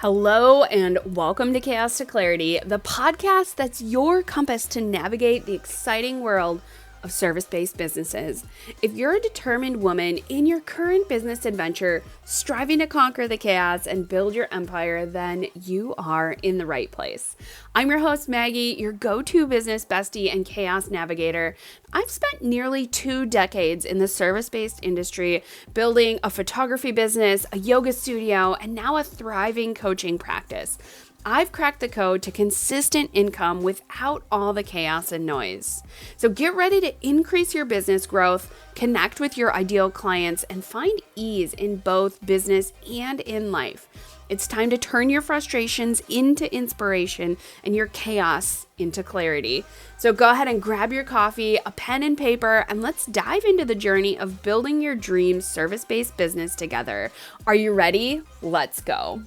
Hello and welcome to Chaos to Clarity, the podcast that's your compass to navigate the exciting world of service-based businesses. If you're a determined woman in your current business adventure, striving to conquer the chaos and build your empire, then you are in the right place. I'm your host, Maggie, your go-to business bestie and chaos navigator. I've spent nearly 2 decades in the service-based industry, building a photography business, a yoga studio, and now a thriving coaching practice. I've cracked the code to consistent income without all the chaos and noise. So get ready to increase your business growth, connect with your ideal clients, and find ease in both business and in life. It's time to turn your frustrations into inspiration and your chaos into clarity. So go ahead and grab your coffee, a pen and paper, and let's dive into the journey of building your dream service-based business together. Are you ready? Let's go.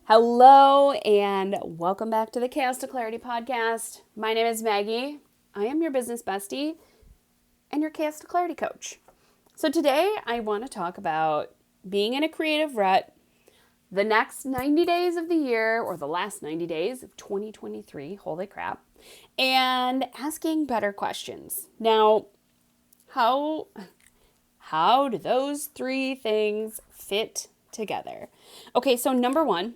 Hello and welcome back to the Chaos to Clarity podcast. My name is Maggie. I am your business bestie and your Chaos to Clarity coach. So today I want to talk about being in a creative rut, the next 90 days of the year, or the last 90 days of 2023, holy crap, and asking better questions. Now, how do those 3 things fit together? Okay, so number 1,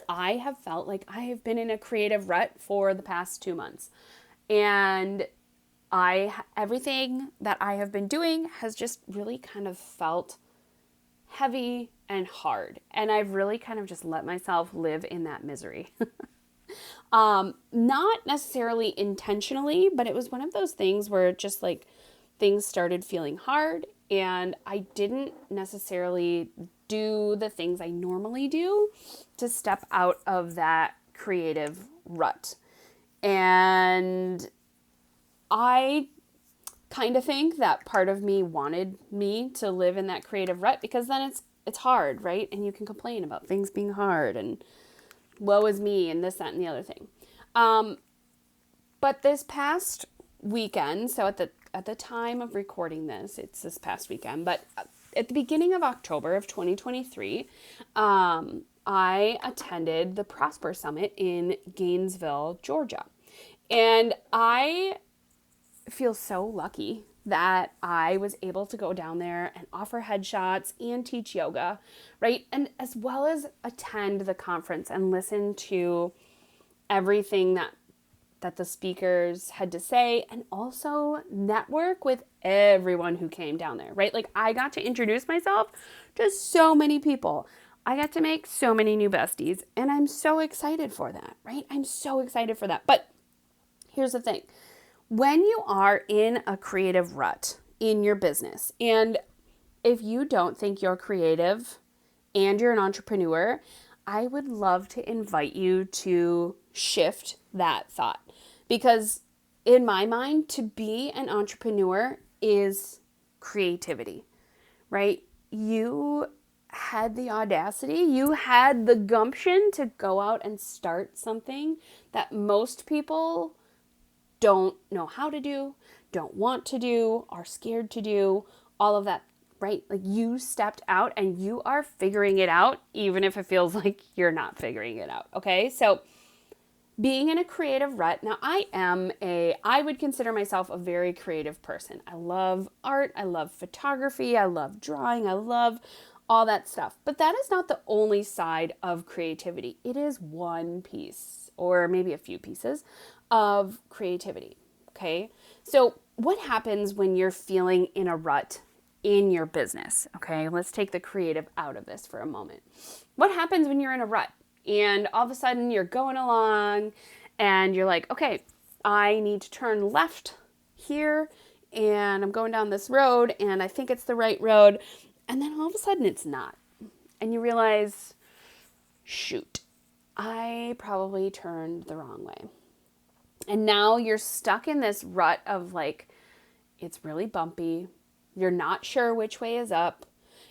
I have felt like I have been in a creative rut for the past 2 months, and everything that I have been doing has just really kind of felt heavy and hard, and I've really kind of just let myself live in that misery. Not necessarily intentionally, but it was one of those things where just like things started feeling hard, and I didn't necessarily do the things I normally do to step out of that creative rut. And I kind of think that part of me wanted me to live in that creative rut because then it's hard, right? And you can complain about things being hard and woe is me and this, that, and the other thing. But this past weekend, so at the time of recording this, it's this past weekend, but at the beginning of October of 2023, I attended the Prosper Summit in Gainesville, Georgia. And I feel so lucky that I was able to go down there and offer headshots and teach yoga, right? And as well as attend the conference and listen to everything that the speakers had to say, and also network with everyone who came down there, right? Like I got to introduce myself to so many people. I got to make so many new besties, and I'm so excited for that, right? I'm so excited for that. But here's the thing. When you are in a creative rut in your business, and if you don't think you're creative and you're an entrepreneur, I would love to invite you to shift that thought. Because in my mind, to be an entrepreneur is creativity, right? You had the audacity, you had the gumption to go out and start something that most people don't know how to do, don't want to do, are scared to do, all of that, right? Like you stepped out and you are figuring it out, even if it feels like you're not figuring it out, okay? So being in a creative rut, now I would consider myself a very creative person. I love art, I love photography, I love drawing, I love all that stuff. But that is not the only side of creativity. It is one piece, or maybe a few pieces of creativity, okay? So what happens when you're feeling in a rut in your business, okay? Let's take the creative out of this for a moment. What happens when you're in a rut? And all of a sudden you're going along and you're like, okay, I need to turn left here and I'm going down this road and I think it's the right road. And then all of a sudden it's not. And you realize, shoot, I probably turned the wrong way. And now you're stuck in this rut of like, it's really bumpy. You're not sure which way is up.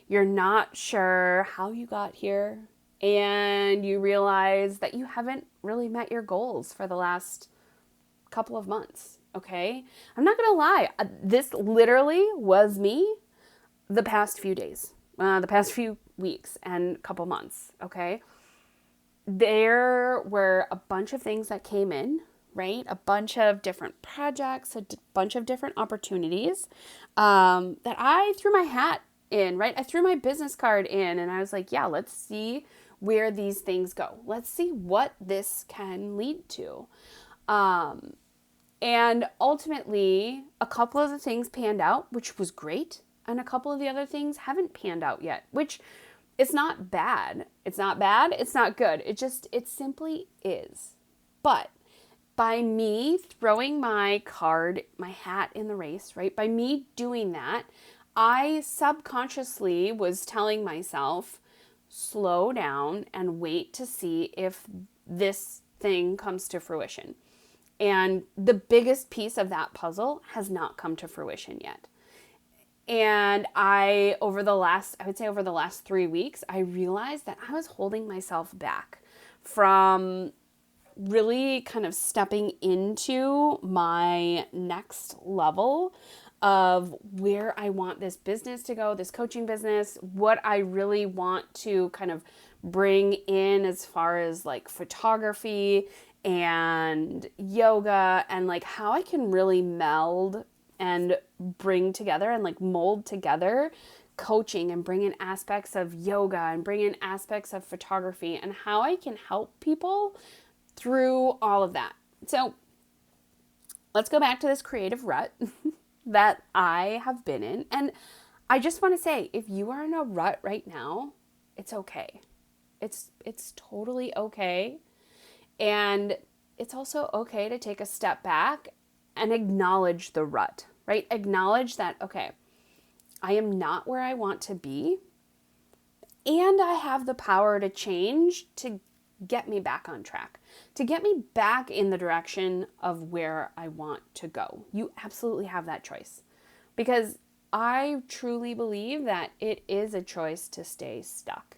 You're not sure how you got here. And you realize that you haven't really met your goals for the last couple of months, okay? I'm not gonna lie, this literally was me the past few days, the past few weeks and couple months, okay, there were a bunch of things that came in, right? A bunch of different projects, bunch of different opportunities that I threw my hat in, right? I threw my business card in and I was like, yeah, let's see where these things go. Let's see what this can lead to. And ultimately, a couple of the things panned out, which was great. And a couple of the other things haven't panned out yet, which it's not bad. It's not bad. It's not good. It simply is. But by me throwing my hat in the race, right? By me doing that, I subconsciously was telling myself, slow down and wait to see if this thing comes to fruition. And the biggest piece of that puzzle has not come to fruition yet. And over the last 3 weeks, I realized that I was holding myself back from really kind of stepping into my next level of where I want this business to go, this coaching business, what I really want to kind of bring in as far as like photography and yoga and like how I can really meld and bring together and like mold together coaching and bring in aspects of yoga and bring in aspects of photography and how I can help people through all of that. So let's go back to this creative rut that I have been in. And I just want to say, if you are in a rut right now, it's okay. It's totally okay. And it's also okay to take a step back and acknowledge the rut, right? Acknowledge that, okay, I am not where I want to be, and I have the power to change to get me back on track, to get me back in the direction of where I want to go. You absolutely have that choice, because I truly believe that it is a choice to stay stuck.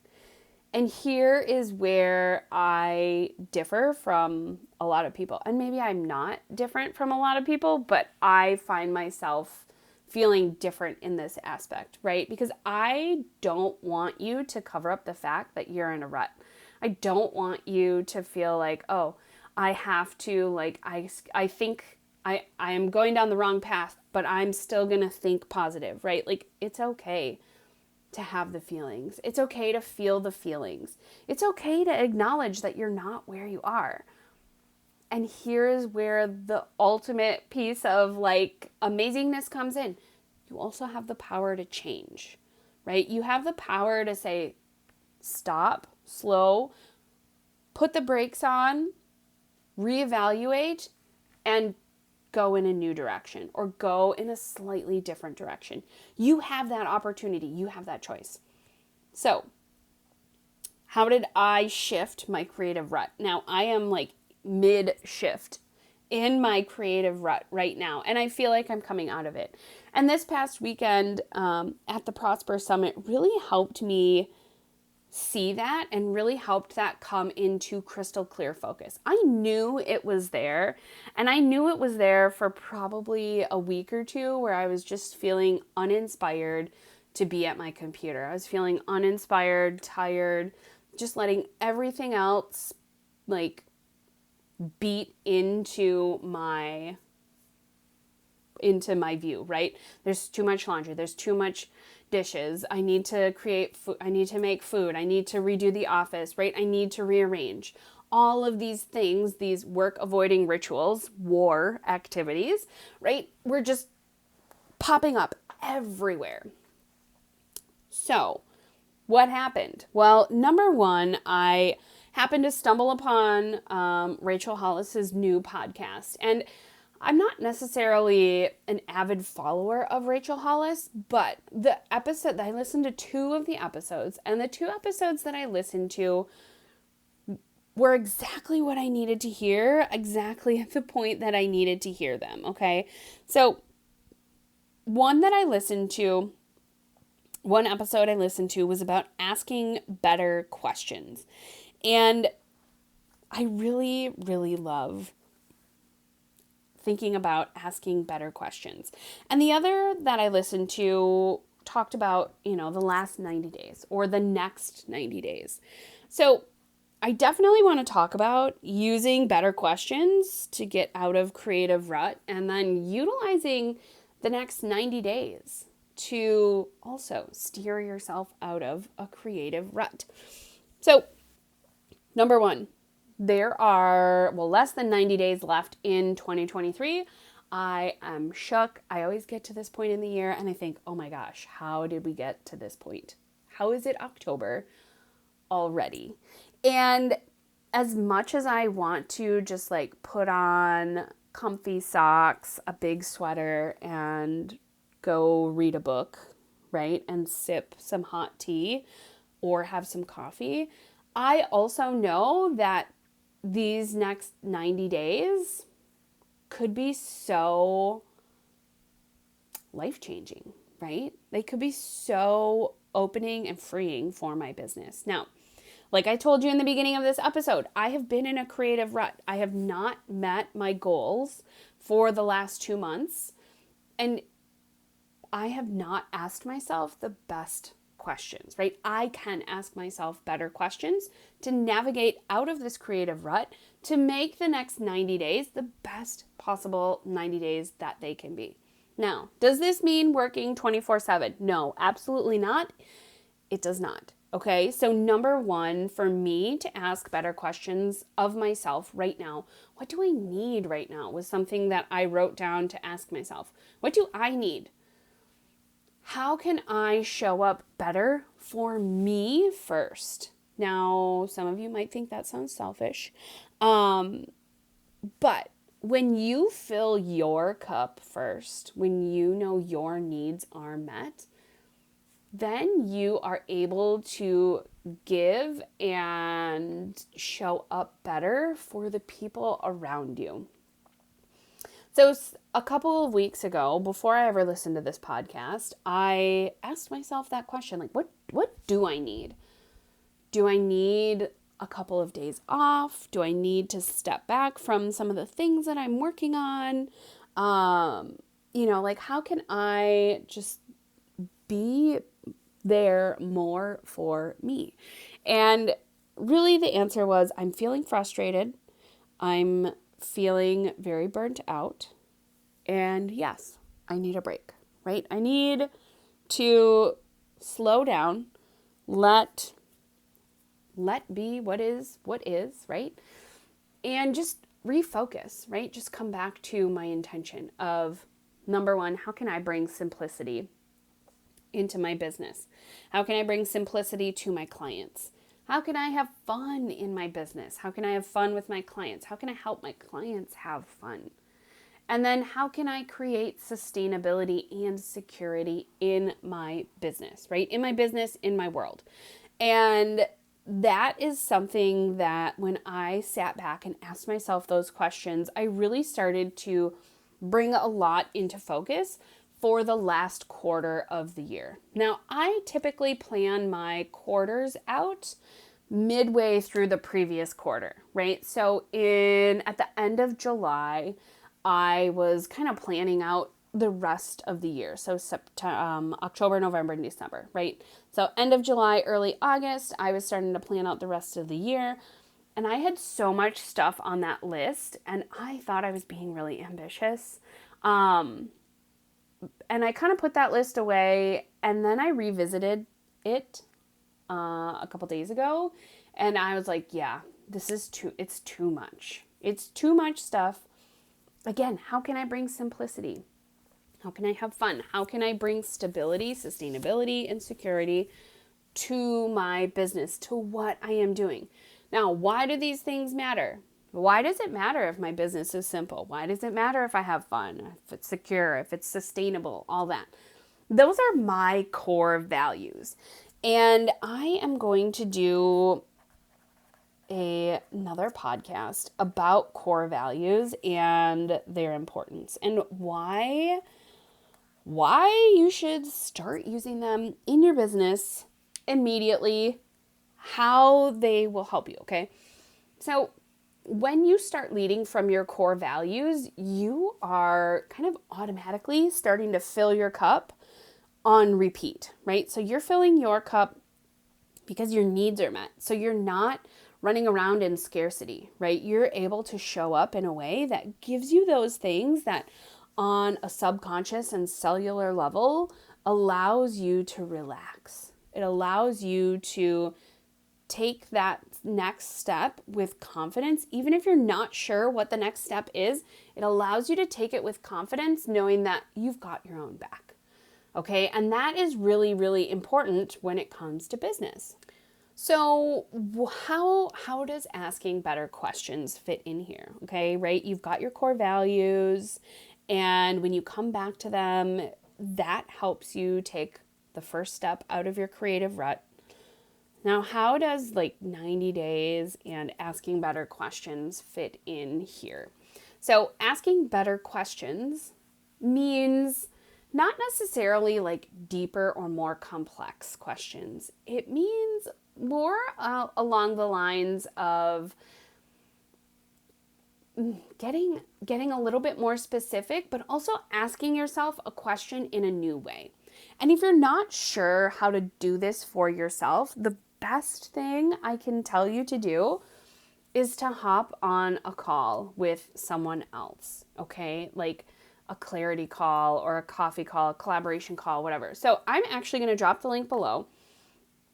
And here is where I differ from a lot of people. And maybe I'm not different from a lot of people, but I find myself feeling different in this aspect, right? Because I don't want you to cover up the fact that you're in a rut. I don't want you to feel like, oh, I have to, like, I think I am going down the wrong path, but I'm still going to think positive, right? Like, it's okay to have the feelings. It's okay to feel the feelings. It's okay to acknowledge that you're not where you are. And here's where the ultimate piece of like amazingness comes in. You also have the power to change, right? You have the power to say, stop, slow, put the brakes on, reevaluate, and go in a new direction or go in a slightly different direction. You have that opportunity. You have that choice. So, how did I shift my creative rut? Now, I am like mid-shift in my creative rut right now, and I feel like I'm coming out of it. And this past weekend at the Prosper Summit really helped me see that and really helped that come into crystal clear focus. I knew it was there, and I knew it was there for probably a week or two where I was just feeling uninspired to be at my computer. I was feeling uninspired, tired, just letting everything else like beat into my view, right? There's too much laundry. There's too much dishes. I need to create food. I need to make food. I need to redo the office, right? I need to rearrange. All of these things, these work avoiding rituals, war activities, right? We're just popping up everywhere. So what happened? Well, number one, I happened to stumble upon Rachel Hollis's new podcast. And I'm not necessarily an avid follower of Rachel Hollis, but the episode, I listened to 2 of the episodes, and the 2 episodes that I listened to were exactly what I needed to hear, exactly at the point that I needed to hear them, okay? So, one episode I listened to was about asking better questions. And I really, really love thinking about asking better questions. And the other that I listened to talked about, the last 90 days or the next 90 days. So I definitely want to talk about using better questions to get out of creative rut, and then utilizing the next 90 days to also steer yourself out of a creative rut. So, number one, there are, less than 90 days left in 2023. I am shook. I always get to this point in the year and I think, oh my gosh, how did we get to this point? How is it October already? And as much as I want to just like put on comfy socks, a big sweater, and go read a book, right? And sip some hot tea or have some coffee, I also know that these next 90 days could be so life-changing, right? They could be so opening and freeing for my business. Now, like I told you in the beginning of this episode, I have been in a creative rut. I have not met my goals for the last 2 months, and I have not asked myself the best questions, right? I can ask myself better questions to navigate out of this creative rut, to make the next 90 days the best possible 90 days that they can be. Now, does this mean working 24/7? No, absolutely not. It does not. Okay, so number one for me to ask better questions of myself right now, what do I need right now, was something that I wrote down to ask myself. What do I need? How can I show up better for me first? Now, some of you might think that sounds selfish, but when you fill your cup first, when you know your needs are met, then you are able to give and show up better for the people around you. So a couple of weeks ago, before I ever listened to this podcast, I asked myself that question, like, what do I need? Do I need a couple of days off? Do I need to step back from some of the things that I'm working on? Like, how can I just be there more for me? And really the answer was, I'm feeling frustrated. I'm feeling very burnt out. And yes, I need a break, right? I need to slow down, let be what is, right? And just refocus, right? Just come back to my intention of, number one, how can I bring simplicity into my business? How can I bring simplicity to my clients? How can I have fun in my business? How can I have fun with my clients? How can I help my clients have fun? And then how can I create sustainability and security in my business, right? In my business, in my world. And that is something that when I sat back and asked myself those questions, I really started to bring a lot into focus for the last quarter of the year. Now, I typically plan my quarters out midway through the previous quarter, right? So at the end of July, I was kind of planning out the rest of the year. So October, November, and December, right? So end of July, early August, I was starting to plan out the rest of the year. And I had so much stuff on that list, and I thought I was being really ambitious. And I kind of put that list away, and then I revisited it a couple days ago, and I was like, yeah, it's too much. It's too much stuff. Again, how can I bring simplicity? How can I have fun? How can I bring stability, sustainability, and security to my business, to what I am doing? Now, why do these things matter? Why does it matter if my business is simple? Why does it matter if I have fun, if it's secure, if it's sustainable, all that? Those are my core values. And I am going to do another podcast about core values and their importance and why you should start using them in your business immediately, how they will help you, okay? So when you start leading from your core values, you are kind of automatically starting to fill your cup on repeat, right? So you're filling your cup because your needs are met. So you're not running around in scarcity, right? You're able to show up in a way that gives you those things that on a subconscious and cellular level allows you to relax. It allows you to take that next step with confidence. Even if you're not sure what the next step is, it allows you to take it with confidence, knowing that you've got your own back. Okay, and that is really, really important when it comes to business. So how does asking better questions fit in here? Okay, right? You've got your core values, and when you come back to them, that helps you take the first step out of your creative rut. Now, how does 90 days and asking better questions fit in here? So asking better questions means not necessarily deeper or more complex questions. It means more along the lines of getting a little bit more specific, but also asking yourself a question in a new way. And if you're not sure how to do this for yourself, the best thing I can tell you to do is to hop on a call with someone else, okay? Like a clarity call or a coffee call, a collaboration call, whatever. So I'm actually going to drop the link below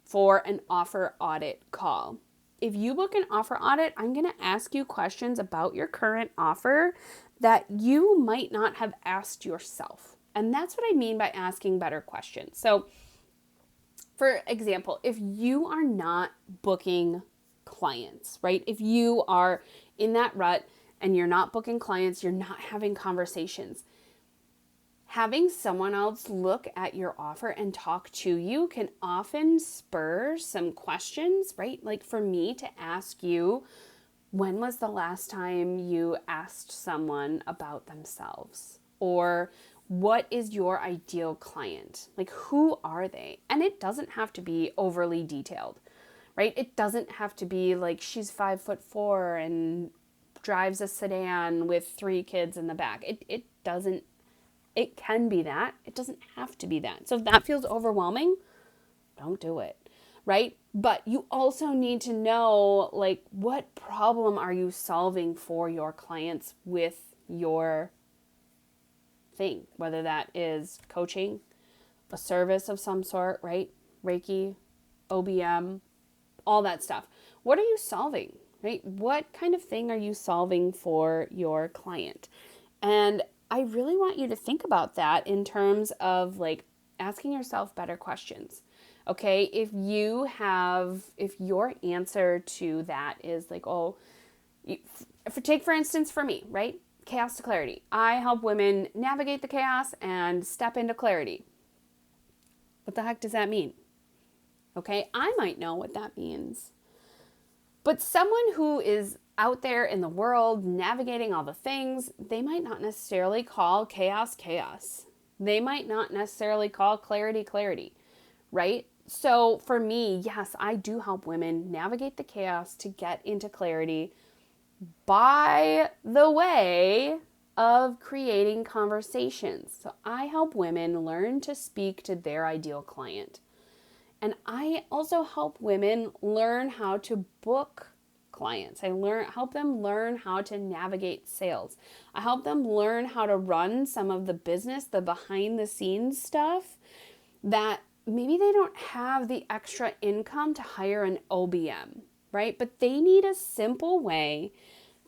for an offer audit call. If you book an offer audit, I'm going to ask you questions about your current offer that you might not have asked yourself. And that's what I mean by asking better questions. So, for example, if you are not booking clients, right? If you are in that rut and you're not booking clients, you're not having conversations, having someone else look at your offer and talk to you can often spur some questions, right? Like for me to ask you, when was the last time you asked someone about themselves? Or what is your ideal client? Like, who are they? And it doesn't have to be overly detailed, right? It doesn't have to be like she's 5'4" and drives a sedan with 3 kids in the back. It doesn't. It can be that. It doesn't have to be that. So if that feels overwhelming, don't do it, right? But you also need to know, like, what problem are you solving for your clients with your thing, whether that is coaching, a service of some sort, right? Reiki, OBM, all that stuff. What are you solving, right? What kind of thing are you solving for your client? And I really want you to think about that in terms of like asking yourself better questions. Okay, if your answer to that is like, take for instance for me, right? Chaos to clarity. I help women navigate the chaos and step into clarity. What the heck does that mean? Okay, I might know what that means. But someone who is out there in the world navigating all the things, they might not necessarily call chaos, chaos. They might not necessarily call clarity, clarity, right? So for me, yes, I do help women navigate the chaos to get into clarity by the way of creating conversations. So I help women learn to speak to their ideal client. And I also help women learn how to book clients. I help them learn how to navigate sales. I help them learn how to run some of the business, the behind the scenes stuff that maybe they don't have the extra income to hire an OBM, right? But they need a simple way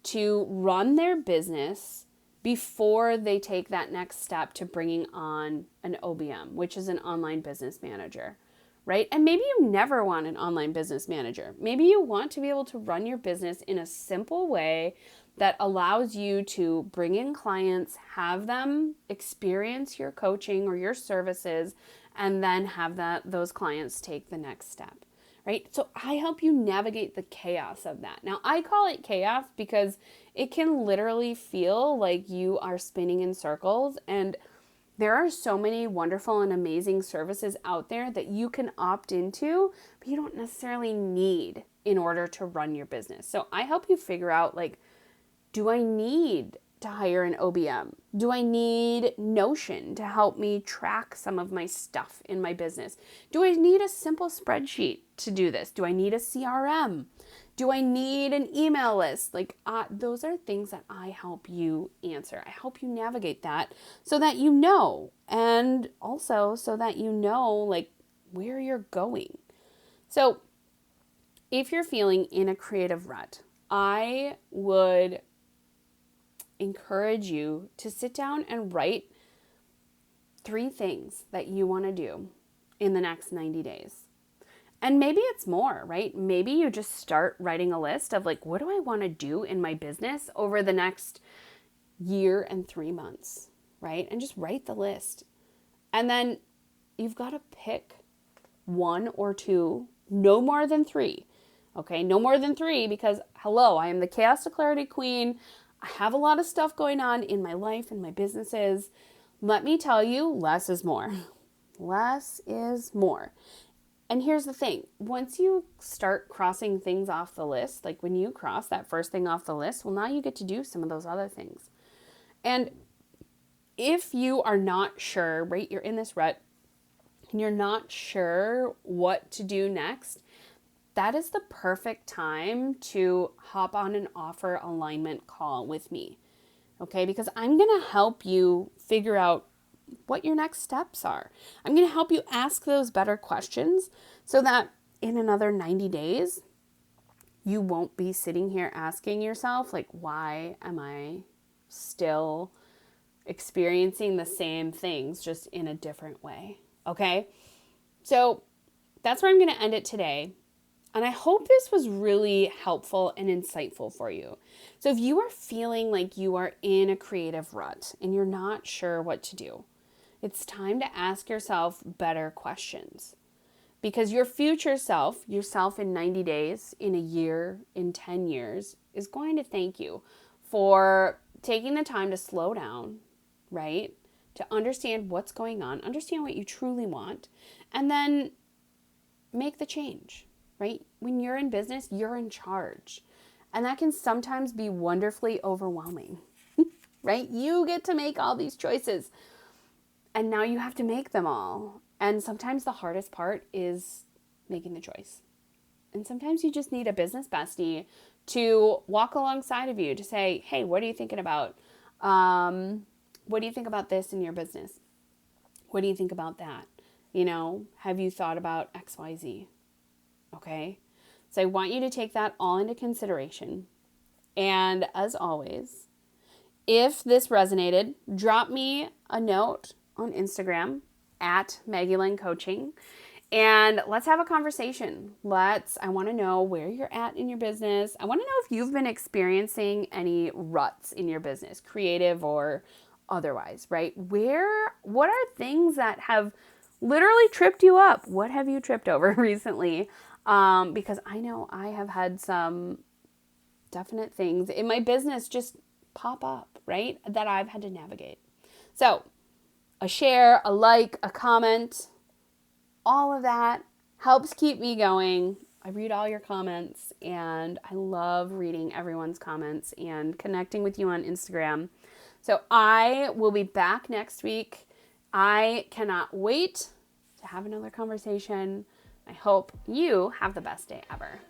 to run their business before they take that next step to bringing on an OBM, which is an online business manager, right? And maybe you never want an online business manager. Maybe you want to be able to run your business in a simple way that allows you to bring in clients, have them experience your coaching or your services, and then have those clients take the next step, right? So I help you navigate the chaos of that. Now, I call it chaos because it can literally feel like you are spinning in circles, and there are so many wonderful and amazing services out there that you can opt into, but you don't necessarily need in order to run your business. So I help you figure out, like, do I need to hire an OBM? Do I need Notion to help me track some of my stuff in my business? Do I need a simple spreadsheet to do this? Do I need a CRM? Do I need an email list? Like, those are things that I help you answer. I help you navigate that so that you know, and also so that you know, like, where you're going. So if you're feeling in a creative rut, I would encourage you to sit down and write 3 things that you want to do in the next 90 days. And maybe it's more, right? Maybe you just start writing a list of like, what do I want to do in my business over the next year and 3 months, right? And just write the list. And then you've got to pick 1 or 2, no more than 3. Okay, no more than 3 because, hello, I am the Chaos to Clarity Queen. I have a lot of stuff going on in my life and my businesses. Let me tell you, less is more. Less is more. And here's the thing. Once you start crossing things off the list, like when you cross that first thing off the list, well, now you get to do some of those other things. And if you are not sure, right, you're in this rut and you're not sure what to do next, that is the perfect time to hop on an offer alignment call with me, okay? Because I'm going to help you figure out what your next steps are. I'm going to help you ask those better questions so that in another 90 days, you won't be sitting here asking yourself, like, why am I still experiencing the same things just in a different way, okay? So that's where I'm going to end it today. And I hope this was really helpful and insightful for you. So if you are feeling like you are in a creative rut and you're not sure what to do, it's time to ask yourself better questions. Because your future self, yourself in 90 days, in a year, in 10 years, is going to thank you for taking the time to slow down, right? To understand what's going on, understand what you truly want, and then make the change. Right? When you're in business, you're in charge. And that can sometimes be wonderfully overwhelming, right? You get to make all these choices and now you have to make them all. And sometimes the hardest part is making the choice. And sometimes you just need a business bestie to walk alongside of you to say, hey, what are you thinking about? What do you think about this in your business? What do you think about that? You know, have you thought about XYZ? Okay, so I want you to take that all into consideration. And as always, if this resonated, drop me a note on Instagram at Maggie Lynn Coaching and let's have a conversation. I want to know where you're at in your business. I want to know if you've been experiencing any ruts in your business, creative or otherwise, right? What are things that have literally tripped you up? What have you tripped over recently? Because I know I have had some definite things in my business just pop up, right? That I've had to navigate. So a share, a like, a comment, all of that helps keep me going. I read all your comments and I love reading everyone's comments and connecting with you on Instagram. So I will be back next week. I cannot wait to have another conversation. I hope you have the best day ever.